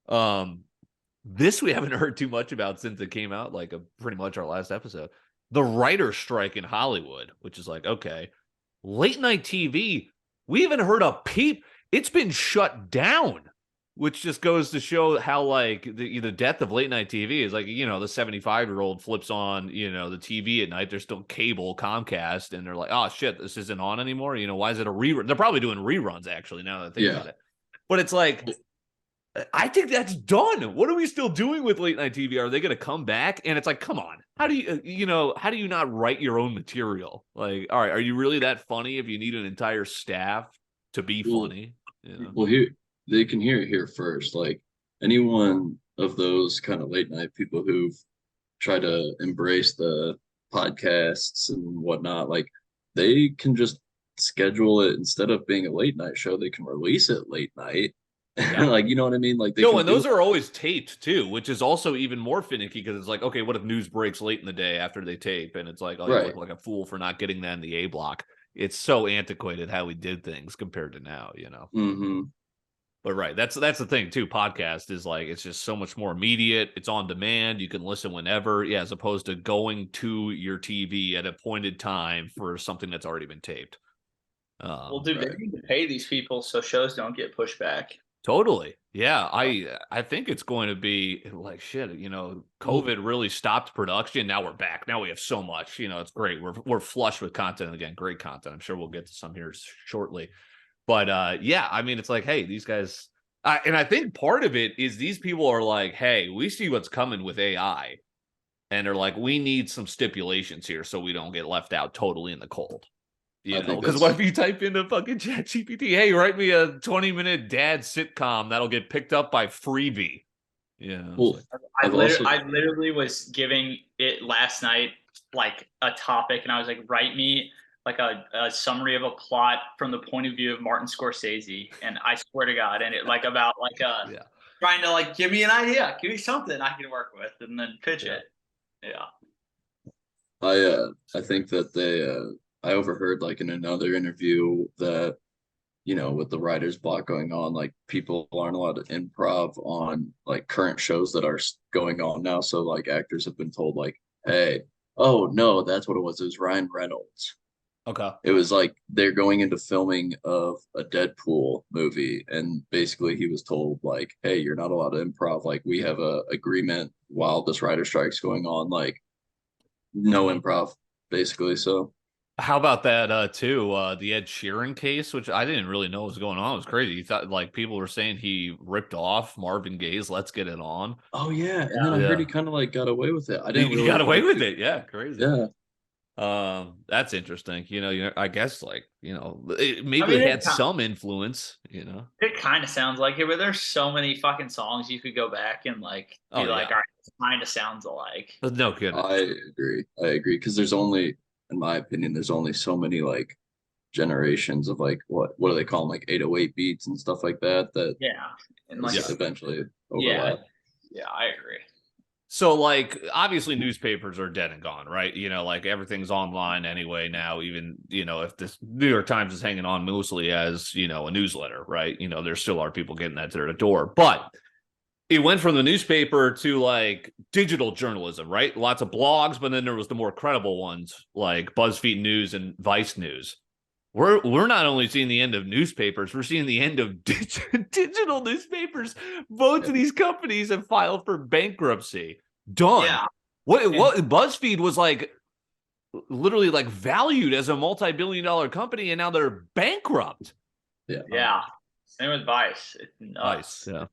This we haven't heard too much about since it came out, like pretty much our last episode. The writer's strike in Hollywood, which is like, okay, late night TV, we haven't heard a peep. It's been shut down, which just goes to show how like the death of late night TV is like, the 75-year-old flips on, the TV at night. There's still cable, Comcast, and they're like, oh shit, this isn't on anymore. Why is it a rerun? They're probably doing reruns actually now that I think about it. But it's like, I think that's done. What are we still doing with late night TV? Are they going to come back? And it's like, come on. How do you not write your own material? Like, all right, are you really that funny if you need an entire staff to be funny? Well, here they can hear it here first. Like anyone of those kind of late night people who've tried to embrace the podcasts and whatnot, like they can just schedule it instead of being a late night show, they can release it late night. Yeah. Like, you know what I mean? Like and those are always taped too, which is also even more finicky because it's like, okay, what if news breaks late in the day after they tape? And it's like, oh, you look like a fool for not getting that in the A block. It's so antiquated how we did things compared to now, Mm-hmm. But right, that's the thing too. Podcast is like, it's just so much more immediate. It's on demand. You can listen whenever, as opposed to going to your TV at a appointed time for something that's already been taped. Well, dude, they need to pay these people so shows don't get pushed back. Totally. Yeah. I think it's going to be like shit, COVID really stopped production. Now we're back. Now we have so much, it's great. We're flush with content again. Great content. I'm sure we'll get to some here shortly. But I mean, it's like, hey, these guys, and I think part of it is these people are like, hey, we see what's coming with AI. And they're like, we need some stipulations here so we don't get left out totally in the cold. Because what if you type into fucking ChatGPT, hey, write me a 20-minute dad sitcom that'll get picked up by Freebie? Yeah. Well, I literally was giving it last night like a topic, and I was like, write me like a summary of a plot from the point of view of Martin Scorsese, and I swear to God, and it like about like trying to like give me an idea, give me something I can work with, and then pitch it. Yeah. I think that I overheard like in another interview that, with the writer's block going on, like people aren't allowed to improv on like current shows that are going on now. So like actors have been told like, hey, oh no, that's what it was. It was Ryan Reynolds. Okay. It was like they're going into filming of a Deadpool movie, and basically he was told like, hey, you're not allowed to improv. Like we have a agreement while this writer strike's going on, like no improv, basically. So how about that too? The Ed Sheeran case, which I didn't really know was going on. It was crazy. You thought like people were saying he ripped off Marvin Gaye's "Let's Get It On." Oh yeah, and then I heard he kind of like got away with it. I didn't. He got away with it. Yeah, crazy. Yeah. That's interesting. I guess like maybe it had some influence. It kind of sounds like it, but there's so many fucking songs you could go back and like be like, all right, it kind of sounds alike. No kidding. I agree because there's only, in my opinion, there's only so many like generations of like what do they call them, like 808 beats and stuff like that and like eventually overlap. Yeah, I agree. So, like, obviously newspapers are dead and gone, right? Like everything's online anyway now, even, if this New York Times is hanging on loosely as, a newsletter, right? There still are people getting that to their door. But it went from the newspaper to, like, digital journalism, right? Lots of blogs, but then there was the more credible ones, like BuzzFeed News and Vice News. We're not only seeing the end of newspapers, we're seeing the end of digital newspapers. Both of these companies have filed for bankruptcy. Done. Yeah. What BuzzFeed was like literally like valued as a multi-billion-dollar company, and now they're bankrupt. Yeah. Same with Vice. It's nuts. Vice, yeah.